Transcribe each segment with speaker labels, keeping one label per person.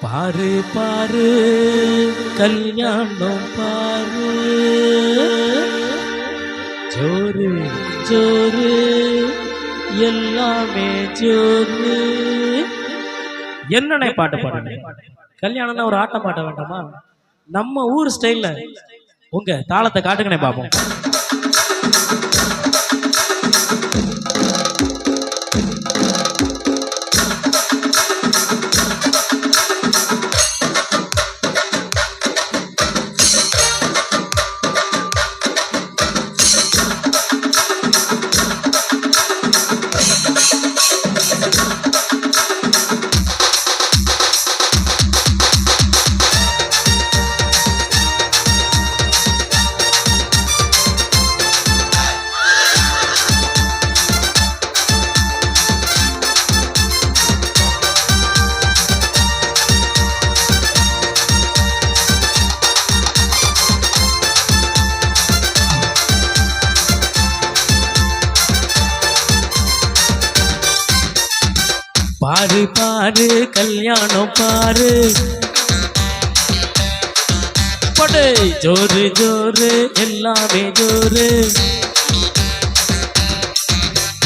Speaker 1: பாரு பாரு கல்யாணம் பாரு ஜோரு ஜோரு எல்லாமே ஜோரு. என்னன்னே பாட்டு பாடுங்க. கல்யாணம்னா ஒரு ஆட்டம் பாட்ட வேண்டாமா? நம்ம ஊர் ஸ்டைல்ல உங்க தாளத்தை காட்டுங்கனே பாப்போம். பாரு பாரு கல்யாணம் பாரு படே ஜோரு ஜோரு எல்லாமே ஜோரு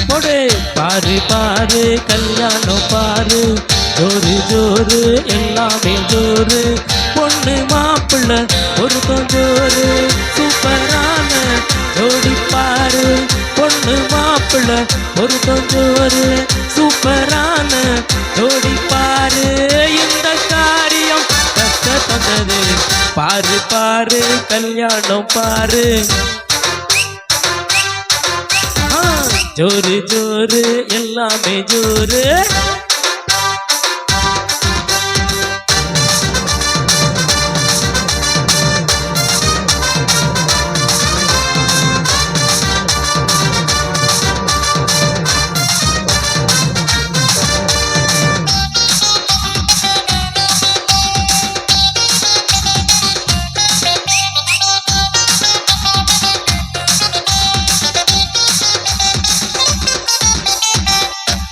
Speaker 1: படே பாரு பாரு கல்யாணம் பாரு ஜோரு ஜோரு எல்லாமே ஜோரு. பொண்ணு மாப்பிள்ள ஒரு ஜோரு சூப்பரான ஜோடி பாரு. பொண்ணு மாப்பிள்ள ஒரு ஜோரு சூப்பரான ஜோடி பாரு. இந்த காரியம் கஷ்ட தந்தது பாரு பாரு கல்யாணம் பாரு. ஜோரு ஜோரு எல்லாமே ஜோரு.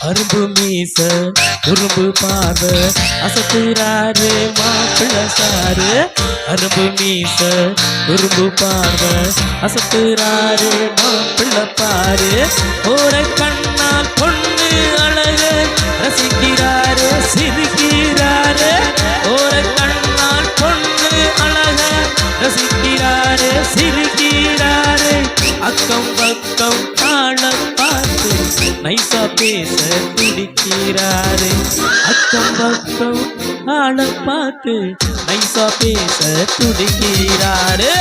Speaker 1: அரும்பு மீச உரும்பு பார்வை அசத்துறாரு மாப்பிள்ள சாரு. அரும்பு மீச உரும்பு பார்வை அசத்துறாரு மாப்பிள்ள பாரு. ஒரு கண்ணால் பொண்ணு அழகு ரசிக்கிறாரு சிரிக்கிறாரு. ஒரு கண்ணால் பொண்ணு அழகு ரசிக்கிறாரு சிரிக்கிறாரு. அக்கம் பக்கம் ஆள பார்த்து நைசா பேச துடிக்கிறாரு. அக்கம் பக்கம் ஆள பார்த்து நைசா பேச துடிக்கிறாரு.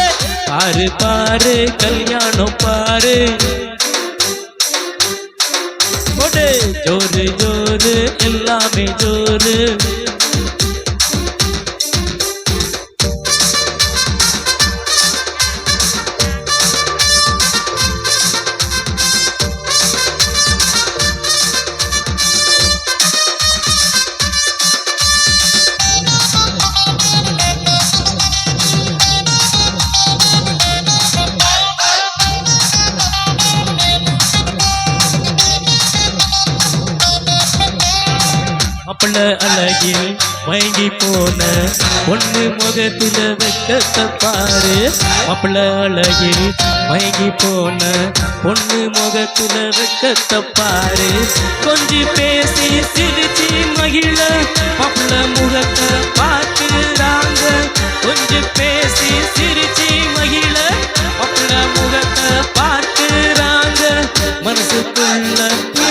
Speaker 1: பாரு பாரு கல்யாணம் பாரு ஜோரு ஜோரு எல்லாமே ஜோரு. மாப்பிள்ள அழகில் மயங்கி போன பொண்ணு முகத்துல வெக்கத்தை பாரு. மாப்பிள்ள அழகில் மயங்கி போன பொண்ணு முகத்துல வெக்கத்தை பாரு. கொஞ்சம் பேசி சிரிச்சு மகிழ மாப்பிள்ள முகத்தை பார்த்துறாங்க. கொஞ்சம் பேசி சிரிச்சு மகிழ மாப்பிள்ள முகத்தை பார்த்துறாங்க. மனசுக்குள்ள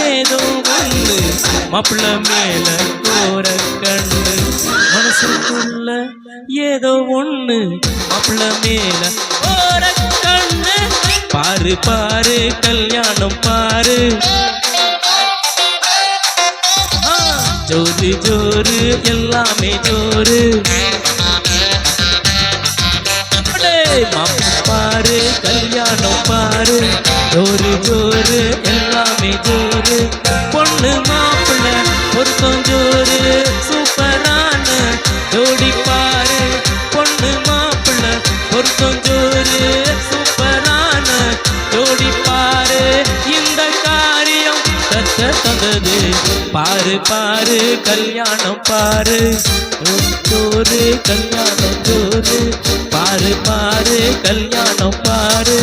Speaker 1: ஏதோ ஒண்ணு மாப்பிள்ள மேல கோர கண்ணு. மனசுக்குள்ள ஏதோ ஒண்ணு மாப்பிள்ள மேல கோர கண்ணு. பாரு பாரு கல்யாணம் பாரு ஜோரு ஜோரு எல்லாமே ஜோரு. பாரு கல்யாணம் பாரு ஜோரு ஜோரு எல்லாமே ஜோரு. பொண்ணு மாப்பிள்ள பொருத்தம் ஜோரு சூப்பரான ஜோடி பாரு. பொண்ணு மாப்பிள்ள பொருத்தம் ஜோரு சூப்பரான ஜோடி பாரு. இந்த காரியம் தந்தது பாரு பாரு கல்யாணம் பாரு. ஜோரு கல்யாணம் ஜோரு பாரு பாரு கல்யாணம் பாரு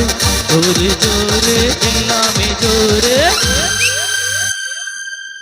Speaker 1: ஜோரு ஜோரு எல்லாமே ஜோரு